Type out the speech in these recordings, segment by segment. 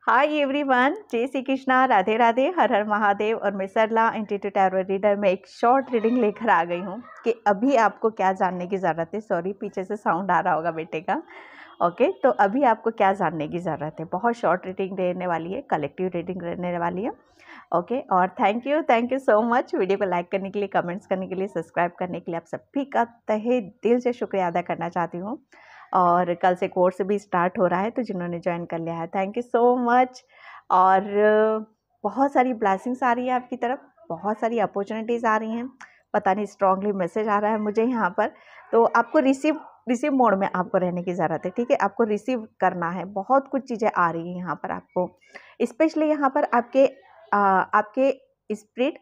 Hi everyone, जय श्री कृष्णा, राधे राधे, हर हर महादेव। और मैं सरला इंट्यूटिव टैरो रीडर में एक शॉर्ट रीडिंग लेकर आ गई हूँ कि अभी आपको क्या जानने की ज़रूरत है। सॉरी, पीछे से साउंड आ रहा होगा बेटे का। ओके, तो अभी आपको क्या जानने की ज़रूरत है। बहुत शॉर्ट रीडिंग रहने वाली है, कलेक्टिव रीडिंग रहने वाली है। ओके, और thank you so much video को लाइक करने के लिए, कमेंट्स करने के लिए, सब्सक्राइब करने के लिए। आप सभी का तहे दिल से शुक्रिया अदा करना चाहती हूँ। और कल से कोर्स भी स्टार्ट हो रहा है, तो जिन्होंने ज्वाइन कर लिया है थैंक यू सो मच। और बहुत सारी ब्लेसिंग्स आ रही है आपकी तरफ, बहुत सारी अपॉर्चुनिटीज़ आ रही हैं। पता नहीं, स्ट्रांगली मैसेज आ रहा है मुझे यहाँ पर। तो आपको रिसीव मोड में आपको रहने की ज़रूरत है, ठीक है। आपको रिसीव करना है, बहुत कुछ चीज़ें आ रही हैं यहाँ पर आपको। स्पेशली यहाँ पर आपके स्पिरिट,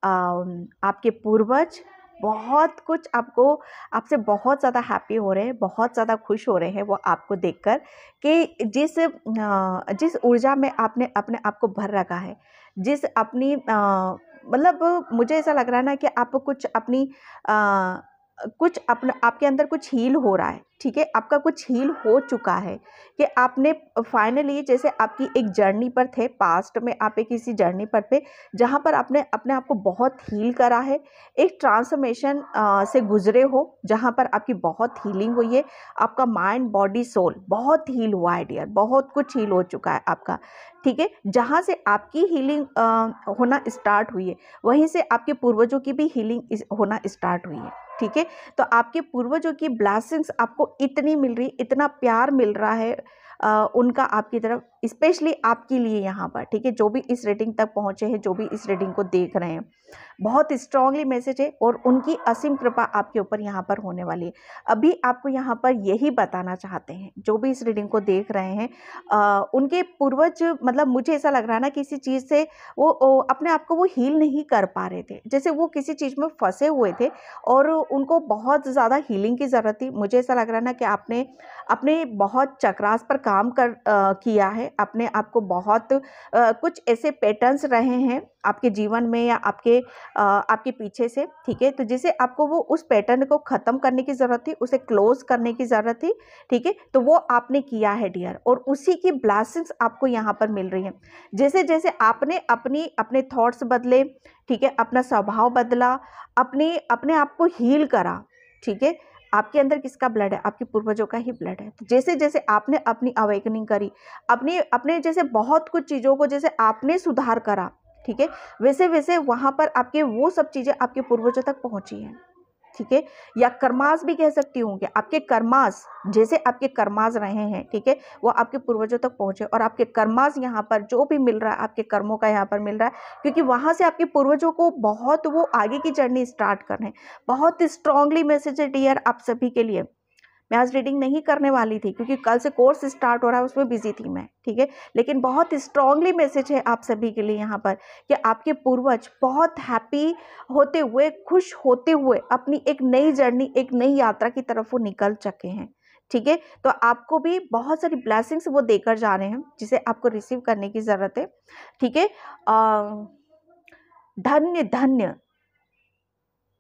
आपके पूर्वज बहुत कुछ आपसे बहुत ज़्यादा हैप्पी हो रहे हैं, बहुत ज़्यादा खुश हो रहे हैं वो आपको देखकर कि जिस ऊर्जा में आपने अपने आप को भर रखा है, जिस अपनी मतलब मुझे ऐसा लग रहा है ना कि आप कुछ अपना आपके अंदर कुछ हील हो रहा है, ठीक है। आपका कुछ हील हो चुका है कि आपने फाइनली, जैसे आपकी एक जर्नी पर थे, पास्ट में आप एक किसी जर्नी पर थे जहाँ पर आपने अपने आप को बहुत हील करा है, एक ट्रांसफॉर्मेशन से गुजरे हो जहाँ पर आपकी बहुत हीलिंग हुई है। आपका माइंड, बॉडी, सोल बहुत हील हुआ है डियर, बहुत कुछ हील हो चुका है आपका, ठीक है। जहाँ से आपकी हीलिंग होना स्टार्ट हुई है, वहीं से आपके पूर्वजों की भी हीलिंग होना स्टार्ट हुई है, ठीक है। तो आपके पूर्वजों की ब्लेसिंग्स आपको इतनी मिल रही, इतना प्यार मिल रहा है उनका आपकी तरफ, स्पेशली आपके लिए यहाँ पर, ठीक है। जो भी इस रीडिंग तक पहुँचे हैं, जो भी इस रीडिंग को देख रहे हैं, बहुत स्ट्रांगली मैसेज है और उनकी असीम कृपा आपके ऊपर यहाँ पर होने वाली है। अभी आपको यहाँ पर यही बताना चाहते हैं, जो भी इस रीडिंग को देख रहे हैं, उनके पूर्वज, मतलब मुझे ऐसा लग रहा है ना, किसी चीज़ से वो अपने आप को वो हील नहीं कर पा रहे थे, जैसे वो किसी चीज़ में फंसे हुए थे और उनको बहुत ज़्यादा हीलिंग की ज़रूरत थी। मुझे ऐसा लग रहा है ना कि आपने अपने बहुत चक्रास पर काम किया है, अपने आप को बहुत कुछ ऐसे पैटर्न्स रहे हैं आपके जीवन में या आपके पीछे से, ठीक है। तो जिसे आपको वो उस पैटर्न को ख़त्म करने की ज़रूरत थी, उसे क्लोज करने की ज़रूरत थी, ठीक है। तो वो आपने किया है डियर, और उसी की ब्लेसिंग्स आपको यहाँ पर मिल रही हैं। जैसे जैसे आपने अपने थॉट्स बदले, ठीक है, अपना स्वभाव बदला, अपने आप को हील करा, ठीक है। आपके अंदर किसका ब्लड है? आपके पूर्वजों का ही ब्लड है। तो जैसे जैसे आपने अपनी अवेकनिंग करी, अपने जैसे बहुत कुछ चीज़ों को जैसे आपने सुधार करा, ठीक है, वैसे वैसे वहाँ पर आपके वो सब चीज़ें आपके पूर्वजों तक पहुँची हैं, ठीक है। या कर्मास भी कह सकती हूँ कि आपके कर्मास, जैसे आपके कर्मास रहे हैं, ठीक है, वो आपके पूर्वजों तक पहुँचे। और आपके कर्मास यहाँ पर जो भी मिल रहा है, आपके कर्मों का यहाँ पर मिल रहा है, क्योंकि वहाँ से आपके पूर्वजों को बहुत वो आगे की जर्नी स्टार्ट कर रहे हैं। बहुत स्ट्रांगली मैसेज है डियर आप सभी के लिए। मैं आज रीडिंग नहीं करने वाली थी क्योंकि कल से कोर्स स्टार्ट हो रहा है, उसमें बिजी थी मैं, ठीक है। लेकिन बहुत स्ट्रांगली मैसेज है आप सभी के लिए यहाँ पर कि आपके पूर्वज बहुत हैप्पी होते हुए, खुश होते हुए अपनी एक नई जर्नी, एक नई यात्रा की तरफ वो निकल चुके हैं, ठीक है। तो आपको भी बहुत सारी ब्लेसिंग्स वो देकर जा रहे हैं, जिसे आपको रिसीव करने की ज़रूरत है, ठीक है। धन्य धन्य,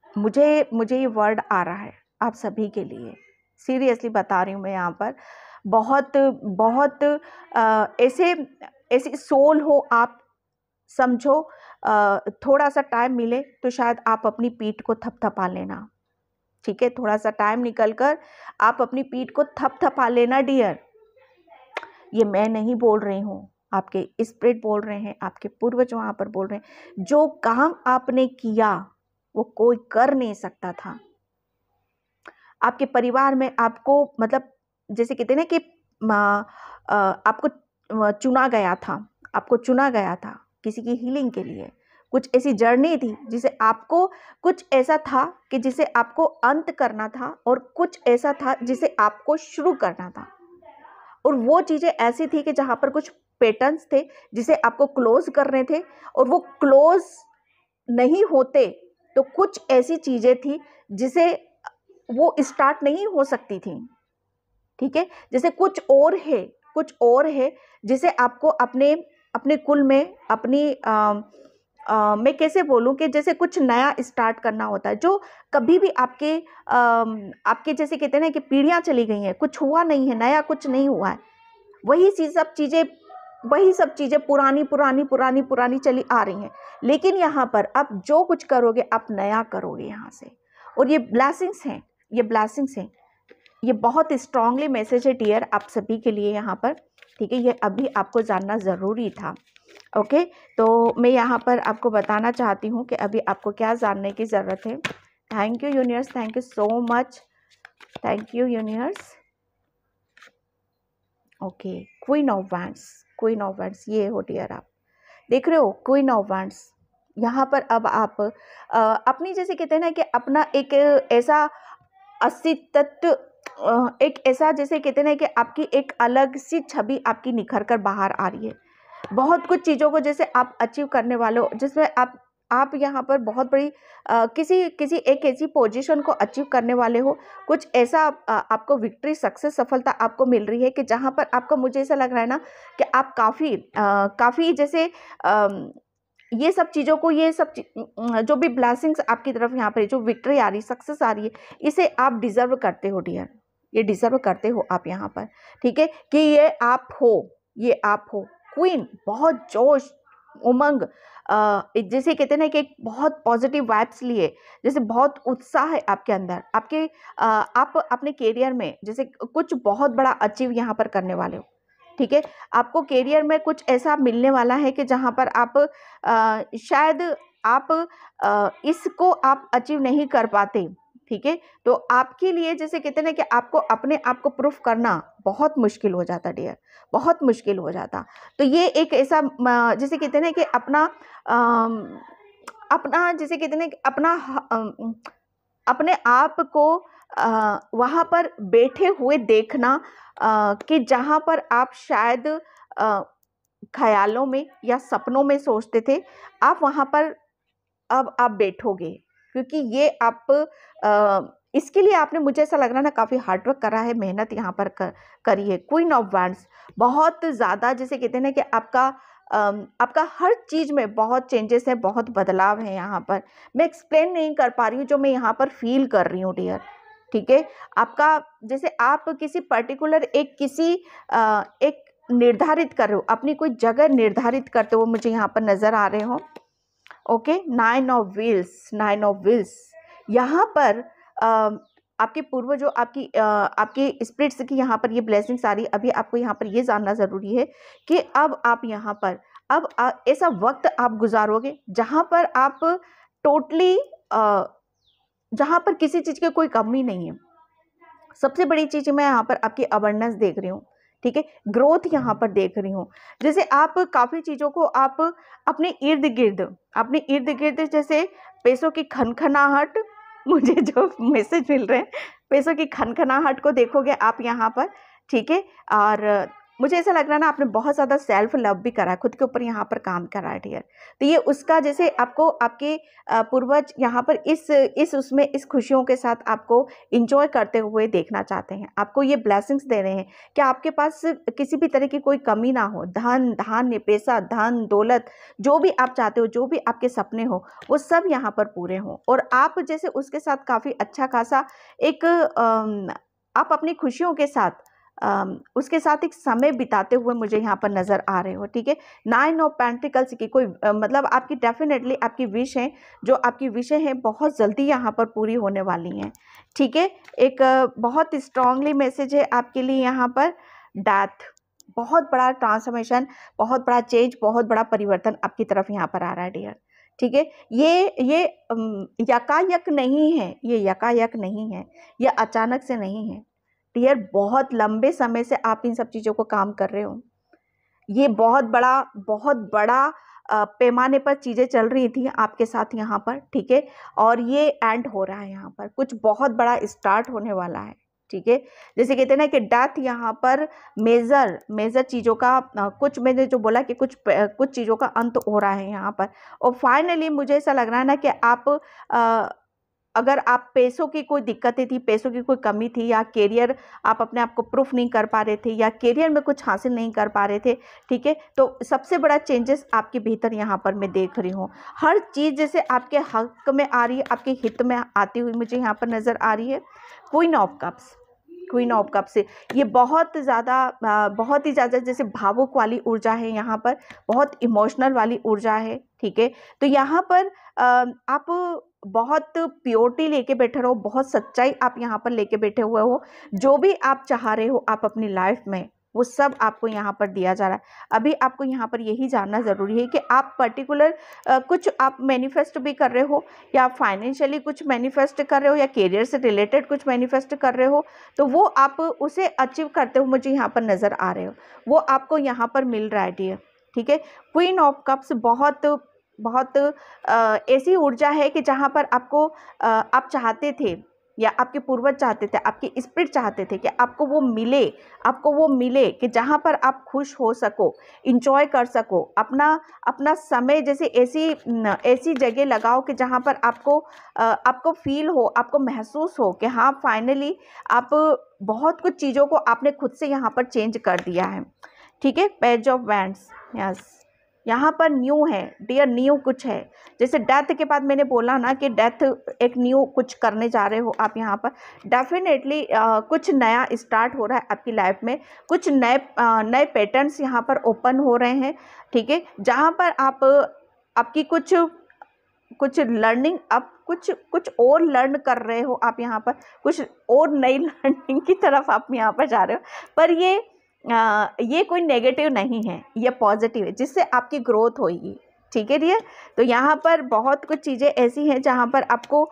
मुझे ये वर्ड आ रहा है आप सभी के लिए, सीरियसली बता रही हूँ मैं यहाँ पर। बहुत बहुत ऐसी सोल हो आप, समझो, थोड़ा सा टाइम मिले तो शायद आप अपनी पीठ को थपथपा लेना, ठीक है। थोड़ा सा टाइम निकल कर आप अपनी पीठ को थपथपा लेना डियर। ये मैं नहीं बोल रही हूँ, आपके स्पिरिट बोल रहे हैं, आपके पूर्वज वहाँ पर बोल रहे हैं। जो काम आपने किया वो कोई कर नहीं सकता था। आपके परिवार में आपको, मतलब जैसे कहते हैं ना कि आपको चुना गया था, आपको चुना गया था किसी की हीलिंग के लिए। कुछ ऐसी जर्नी थी जिसे आपको, कुछ ऐसा था कि जिसे आपको अंत करना था, और कुछ ऐसा था जिसे आपको शुरू करना था। और वो चीज़ें ऐसी थी कि जहाँ पर कुछ पैटर्न्स थे जिसे आपको क्लोज करने थे, और वो क्लोज नहीं होते तो कुछ ऐसी चीज़ें थी जिसे वो स्टार्ट नहीं हो सकती थी, ठीक है। जैसे कुछ और है जिसे आपको अपने अपने कुल में, मैं कैसे बोलूं कि जैसे कुछ नया स्टार्ट करना होता है, जो कभी भी आपके जैसे कहते हैं ना कि पीढ़ियां चली गई हैं, कुछ हुआ नहीं है, नया कुछ नहीं हुआ है। वही सब चीज़ें वही सब चीज़ें पुरानी पुरानी पुरानी पुरानी चली आ रही हैं, लेकिन यहाँ पर आप जो कुछ करोगे आप नया करोगे यहाँ से, और ये ब्लेसिंग्स हैं, ये ब्लेसिंग्स हैं। ये बहुत स्ट्रांगली मैसेज है डियर आप सभी के लिए यहाँ पर, ठीक है। ये अभी आपको जानना ज़रूरी था, ओके। तो मैं यहाँ पर आपको बताना चाहती हूँ कि अभी आपको क्या जानने की ज़रूरत है। Thank you universe, thank you so much, thank you universe. Okay, queen of wands, queen of wands, ये हो डियर, आप देख रहे हो क्वीन ऑफ वैंड्स। यहाँ पर अब आप अपनी, जैसे कहते हैं ना कि अपना एक ऐसा अस्तित्व, एक ऐसा, जैसे कहते हैं ना कि आपकी एक अलग सी छवि आपकी निखर कर बाहर आ रही है। बहुत कुछ चीज़ों को जैसे आप अचीव करने वाले हो, जिसमें आप यहाँ पर बहुत बड़ी किसी एक ऐसी पोजीशन को अचीव करने वाले हो। कुछ ऐसा आपको विक्ट्री, सक्सेस, सफलता आपको मिल रही है कि जहाँ पर आपको, मुझे ऐसा लग रहा है ना कि आप काफ़ी जैसे ये सब चीज़ों को, ये सब जो भी ब्लेसिंग्स आपकी तरफ यहाँ पर जो विक्ट्री आ रही, सक्सेस आ रही है, इसे आप डिज़र्व करते हो डियर, ये डिज़र्व करते हो आप यहाँ पर, ठीक है। कि ये आप हो, ये आप हो क्वीन। बहुत जोश, उमंग, जैसे कहते हैं ना कि एक बहुत पॉजिटिव वाइब्स लिए, जैसे बहुत उत्साह है आपके अंदर, आप अपने करियर में जैसे कुछ बहुत बड़ा अचीव यहाँ पर करने वाले हो, ठीक है। आपको करियर में कुछ ऐसा मिलने वाला है कि जहाँ पर आप शायद आप इसको आप अचीव नहीं कर पाते, ठीक है। तो आपके लिए जैसे कहते हैं ना कि आपको अपने आप को प्रूफ करना बहुत मुश्किल हो जाता डियर, बहुत मुश्किल हो जाता। तो ये एक ऐसा जैसे कहते हैं ना कि अपना जैसे कहते हैं ना कि अपने आप को वहाँ पर बैठे हुए देखना, कि जहाँ पर आप शायद ख्यालों में या सपनों में सोचते थे, आप वहाँ पर अब आप बैठोगे, क्योंकि ये आप इसके लिए आपने, मुझे ऐसा लग रहा है ना, काफ़ी हार्डवर्क करा है, मेहनत यहाँ पर करी है। क्वीन ऑफ वैंड्स, बहुत ज़्यादा जैसे कहते हैं ना कि आपका हर चीज़ में बहुत चेंजेस है, बहुत बदलाव है यहाँ पर। मैं एक्सप्लेन नहीं कर पा रही हूँ, जो मैं यहाँ पर फील कर रही हूँ डियर, ठीक है। आपका जैसे आप किसी पर्टिकुलर एक निर्धारित कर रहे हो, अपनी कोई जगह निर्धारित करते हो, मुझे यहाँ पर नज़र आ रहे हो, okay. 9 of wheels, 9 of wheels, यहाँ पर आपके पूर्वजों, आपकी स्पिरिट्स की यहाँ पर ये ब्लेसिंग्स आ रही है। अभी आपको यहाँ पर ये जानना ज़रूरी है कि अब आप यहाँ पर ऐसा वक्त आप गुजारोगे जहाँ पर आप टोटली, जहाँ पर किसी चीज़ की कोई कमी नहीं है। सबसे बड़ी चीज़ मैं यहाँ पर आपकी अवेयरनेस देख रही हूँ, ठीक है, ग्रोथ यहाँ पर देख रही हूँ। जैसे आप काफ़ी चीज़ों को आप अपने इर्द गिर्द जैसे पैसों की खनखनाहट, मुझे जो मैसेज मिल रहे हैं, पैसों की खनखनाहट को देखोगे आप यहाँ पर, ठीक है। और मुझे ऐसा लग रहा है ना, आपने बहुत ज़्यादा सेल्फ लव भी करा है, खुद के ऊपर यहाँ पर काम करा है डियर। तो ये उसका, जैसे आपको आपके पूर्वज यहाँ पर इस खुशियों के साथ आपको इंजॉय करते हुए देखना चाहते हैं, आपको ये ब्लेसिंग्स दे रहे हैं कि आपके पास किसी भी तरह की कोई कमी ना हो। धन, धान्य, पैसा, धन, दौलत, जो भी आप चाहते हो, जो भी आपके सपने हो, वो सब यहाँ पर पूरे हों। और आप जैसे उसके साथ काफ़ी अच्छा खासा एक आप अपनी खुशियों के साथ उसके साथ एक समय बिताते हुए मुझे यहाँ पर नज़र आ रहे हो, ठीक है। 9 ऑफ पेंटिकल्स की कोई मतलब आपकी डेफिनेटली आपकी विश है, जो आपकी विशें हैं बहुत जल्दी यहाँ पर पूरी होने वाली हैं, ठीक है। एक बहुत स्ट्रांगली मैसेज है आपके लिए यहाँ पर, डेथ, बहुत बड़ा ट्रांसफॉर्मेशन, बहुत बड़ा चेंज, बहुत बड़ा परिवर्तन आपकी तरफ यहाँ पर आ रहा है डियर, ठीक है। ये यकायक नहीं है, ये यकायक नहीं है, ये अचानक से नहीं है डियर। बहुत लंबे समय से आप इन सब चीज़ों को काम कर रहे हो। ये बहुत बड़ा पैमाने पर चीज़ें चल रही थी आपके साथ यहाँ पर, ठीक है। और ये एंड हो रहा है यहाँ पर, कुछ बहुत बड़ा स्टार्ट होने वाला है, ठीक है। जैसे कहते हैं ना कि डेथ यहाँ पर मेजर चीज़ों का, कुछ मैंने जो बोला कि कुछ चीज़ों का अंत हो रहा है यहाँ पर। और फाइनली मुझे ऐसा लग रहा है ना कि आप अगर आप पैसों की कोई दिक्कतें थी, पैसों की कोई कमी थी, या करियर आप अपने आप को प्रूफ नहीं कर पा रहे थे, या करियर में कुछ हासिल नहीं कर पा रहे थे, ठीक है, तो सबसे बड़ा चेंजेस आपके भीतर यहाँ पर मैं देख रही हूँ। हर चीज़ जैसे आपके हक में आ रही है, आपके हित में आती हुई मुझे यहाँ पर नज़र आ रही है। Queen of cups, queen of cups, ये बहुत ही ज़्यादा जैसे भावुक वाली ऊर्जा है यहाँ पर, बहुत इमोशनल वाली ऊर्जा है, ठीक है। तो यहाँ पर आप बहुत प्योरिटी लेके बैठे रहो, बहुत सच्चाई आप यहाँ पर लेके बैठे हुए हो। जो भी आप चाह रहे हो आप अपनी लाइफ में, वो सब आपको यहाँ पर दिया जा रहा है। अभी आपको यहाँ पर यही जानना ज़रूरी है कि आप पर्टिकुलर कुछ आप मैनिफेस्ट भी कर रहे हो, या फाइनेंशियली कुछ मैनिफेस्ट कर रहे हो, या करियर से रिलेटेड कुछ मैनिफेस्ट कर रहे हो, तो वो आप उसे अचीव करते हो मुझे यहाँ पर नज़र आ रहे हो, वो आपको यहाँ पर मिल रहा है डियर, ठीक है। क्वीन ऑफ कप्स बहुत ऐसी ऊर्जा है कि जहाँ पर आपको आप चाहते थे, या आपके पूर्वज चाहते थे, आपकी स्पिरिट चाहते थे कि आपको वो मिले कि जहाँ पर आप खुश हो सको, इंजॉय कर सको, अपना समय जैसे ऐसी जगह लगाओ कि जहाँ पर आपको फील हो, आपको महसूस हो कि हाँ फाइनली आप बहुत कुछ चीज़ों को आपने खुद से यहाँ पर चेंज कर दिया है, ठीक है। पेज ऑफ वैंड्स, यस, यहाँ पर न्यू है डियर, न्यू कुछ है। जैसे डेथ के बाद मैंने बोला ना कि डेथ एक न्यू कुछ करने जा रहे हो आप यहाँ पर, डेफिनेटली कुछ नया स्टार्ट हो रहा है आपकी लाइफ में, कुछ नए पैटर्न्स यहाँ पर ओपन हो रहे हैं, ठीक है। जहाँ पर आपकी कुछ लर्निंग, आप कुछ और लर्न कर रहे हो आप यहाँ पर, कुछ और नई लर्निंग की तरफ आप यहाँ पर जा रहे हो, पर ये कोई नेगेटिव नहीं है, ये पॉजिटिव है, जिससे आपकी ग्रोथ होगी, ठीक है डियर। तो यहाँ पर बहुत कुछ चीज़ें ऐसी हैं जहाँ पर आपको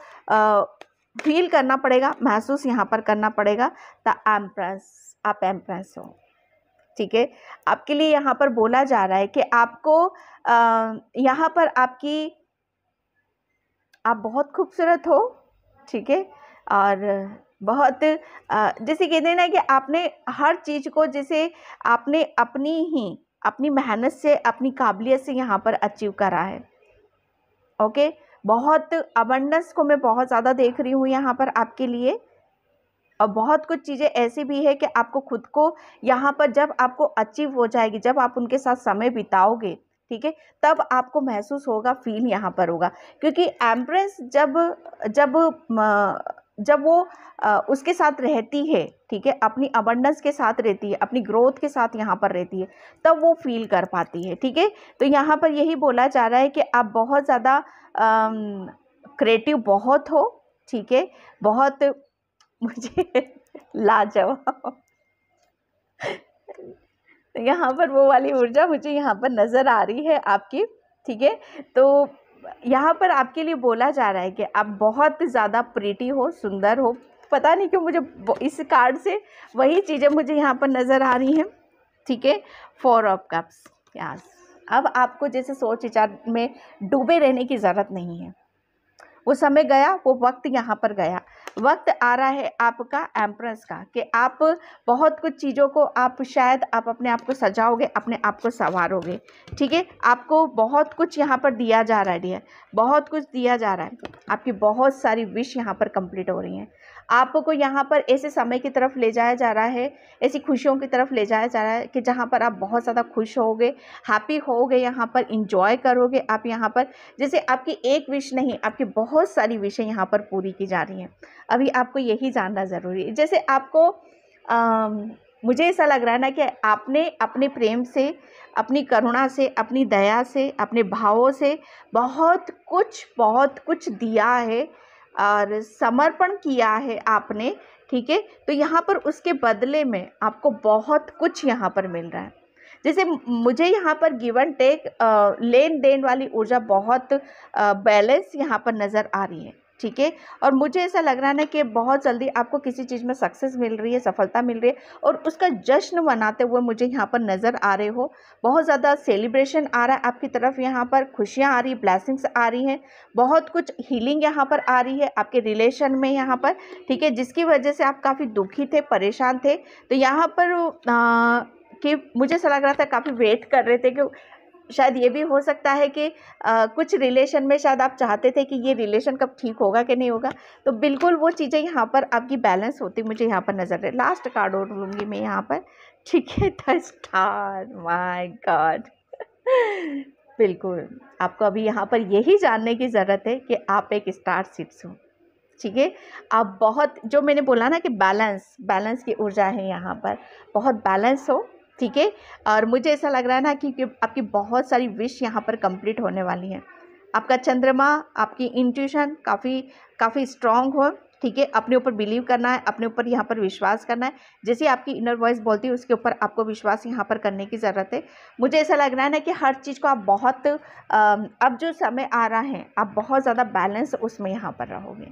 फील करना पड़ेगा, महसूस यहाँ पर करना पड़ेगा। द एम्प्रेस, आप एम्प्रेस हो, ठीक है। आपके लिए यहाँ पर बोला जा रहा है कि आपको यहाँ पर आप बहुत खूबसूरत हो, ठीक है, और बहुत जैसे कहते हैं ना कि आपने हर चीज़ को जैसे आपने अपनी मेहनत से, अपनी काबिलियत से यहाँ पर अचीव करा है, ओके। बहुत अबंडेंस को मैं बहुत ज़्यादा देख रही हूँ यहाँ पर आपके लिए, और बहुत कुछ चीज़ें ऐसी भी है कि आपको खुद को यहाँ पर जब आपको अचीव हो जाएगी, जब आप उनके साथ समय बिताओगे, ठीक है, तब आपको महसूस होगा, फील यहाँ पर होगा। क्योंकि एम्प्रेस जब वो उसके साथ रहती है, ठीक है, अपनी अबंडेंस के साथ रहती है, अपनी ग्रोथ के साथ यहाँ पर रहती है, तब वो फील कर पाती है, ठीक है। तो यहाँ पर यही बोला जा रहा है कि आप बहुत ज़्यादा क्रिएटिव बहुत हो, ठीक है, बहुत मुझे लाजवाब यहाँ पर वो वाली ऊर्जा मुझे यहाँ पर नज़र आ रही है आपकी, ठीक है। तो यहाँ पर आपके लिए बोला जा रहा है कि आप बहुत ज़्यादा प्रीटी हो, सुंदर हो। पता नहीं क्यों मुझे इस कार्ड से वही चीज़ें मुझे यहाँ पर नज़र आ रही हैं, ठीक है। 4 ऑफ कप्स, यस। अब आपको जैसे सोच विचार में डूबे रहने की ज़रूरत नहीं है, वो समय गया, वो वक्त यहाँ पर गया, वक्त आ रहा है आपका एम्प्रेस का, कि आप बहुत कुछ चीज़ों को शायद आप अपने आप को सजाओगे, अपने आप को संवारोगे, ठीक है। आपको बहुत कुछ यहाँ पर दिया जा रहा है डियर, बहुत कुछ दिया जा रहा है, आपकी बहुत सारी विश यहाँ पर कंप्लीट हो रही हैं। आपको यहाँ पर ऐसे समय की तरफ ले जाया जा रहा है, ऐसी खुशियों की तरफ ले जाया जा रहा है कि जहाँ पर आप बहुत ज़्यादा खुश होगे, हैप्पी होगे, यहाँ पर इंजॉय करोगे आप। यहाँ पर जैसे आपकी एक विश नहीं, आपकी बहुत सारी विशें यहाँ पर पूरी की जा रही हैं। अभी आपको यही जानना ज़रूरी है। जैसे आपको मुझे ऐसा लग रहा है ना कि आपने अपने प्रेम से, अपनी करुणा से, अपनी दया से, अपने भावों से बहुत कुछ दिया है और समर्पण किया है आपने, ठीक है। तो यहाँ पर उसके बदले में आपको बहुत कुछ यहाँ पर मिल रहा है। जैसे मुझे यहाँ पर गिव एंड टेक, लेन देन वाली ऊर्जा बहुत बैलेंस यहाँ पर नज़र आ रही है, ठीक है। और मुझे ऐसा लग रहा है ना कि बहुत जल्दी आपको किसी चीज़ में सक्सेस मिल रही है, सफलता मिल रही है, और उसका जश्न मनाते हुए मुझे यहाँ पर नज़र आ रहे हो। बहुत ज़्यादा सेलिब्रेशन आ रहा है आपकी तरफ, यहाँ पर खुशियाँ आ रही, ब्लेसिंग्स आ रही हैं, बहुत कुछ हीलिंग यहाँ पर आ रही है आपके रिलेशन में यहाँ पर, ठीक है, जिसकी वजह से आप काफ़ी दुखी थे, परेशान थे। तो यहाँ पर कि मुझे ऐसा लग रहा था, काफ़ी वेट कर रहे थे कि शायद ये भी हो सकता है कि कुछ रिलेशन में शायद आप चाहते थे कि ये रिलेशन कब ठीक होगा कि नहीं होगा। तो बिल्कुल वो चीज़ें यहाँ पर आपकी बैलेंस होती मुझे यहाँ पर नज़र है। लास्ट कार्ड और लूँगी मैं यहाँ पर, ठीक है, द स्टार, माय गॉड। बिल्कुल आपको अभी यहाँ पर यही जानने की ज़रूरत है कि आप एक स्टार सीड्स हो, ठीक है। आप बहुत, जो मैंने बोला ना कि बैलेंस की ऊर्जा है यहाँ पर, बहुत बैलेंस हो, ठीक है। और मुझे ऐसा लग रहा है ना कि आपकी बहुत सारी विश यहाँ पर कंप्लीट होने वाली हैं। आपका चंद्रमा, आपकी इंट्यूशन काफ़ी स्ट्रांग हो, ठीक है। अपने ऊपर बिलीव करना है, अपने ऊपर यहाँ पर विश्वास करना है। जैसे आपकी इनर वॉइस बोलती है उसके ऊपर आपको विश्वास यहाँ पर करने की ज़रूरत है। मुझे ऐसा लग रहा है ना कि हर चीज़ को आप बहुत अब जो समय आ रहा है आप बहुत ज़्यादा बैलेंस उसमें यहाँ पर रहोगे,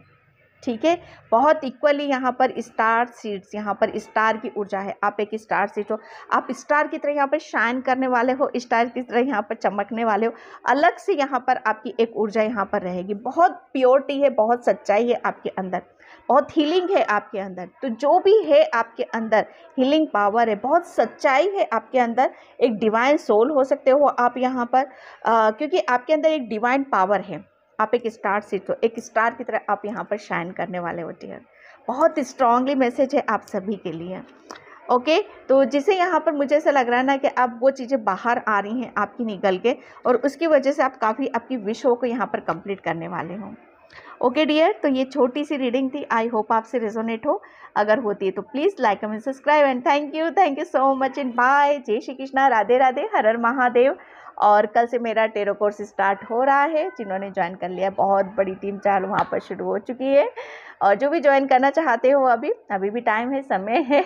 ठीक है। बहुत इक्वली यहाँ पर स्टार सीड्स, यहाँ पर स्टार की ऊर्जा है। आप एक स्टार सीड हो, आप स्टार की तरह यहाँ पर शाइन करने वाले हो, स्टार की तरह यहाँ पर चमकने वाले हो। अलग से यहाँ पर आपकी एक ऊर्जा यहाँ पर रहेगी। बहुत प्योरिटी है, बहुत सच्चाई है आपके अंदर, बहुत हीलिंग है आपके अंदर। तो जो भी है आपके अंदर हीलिंग पावर है, बहुत सच्चाई है आपके अंदर। एक डिवाइन सोल हो सकते हो आप यहाँ पर, क्योंकि आपके अंदर एक डिवाइन पावर है। आप एक स्टार सीट हो, एक स्टार की तरह आप यहाँ पर शाइन करने वाले हो डियर। बहुत स्ट्रांगली मैसेज है आप सभी के लिए, ओके। तो जिसे यहाँ पर मुझे ऐसा लग रहा है ना कि अब वो चीज़ें बाहर आ रही हैं आपकी निकल के, और उसकी वजह से आप काफ़ी आपकी विशों को यहाँ पर कंप्लीट करने वाले हो, ओके डियर। तो ये छोटी सी रीडिंग थी, आई होप आपसे रेजोनेट हो। अगर होती है तो please like comment subscribe and thank you so much and bye. जय श्री कृष्णा, राधे राधे, हर हर महादेव। और कल से मेरा टेरो कोर्स स्टार्ट हो रहा है। जिन्होंने ज्वाइन कर लिया, बहुत बड़ी टीम चाल वहाँ पर शुरू हो चुकी है, और जो भी ज्वाइन करना चाहते हो अभी भी टाइम है, समय है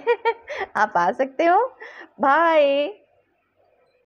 आप आ सकते हो। बाय।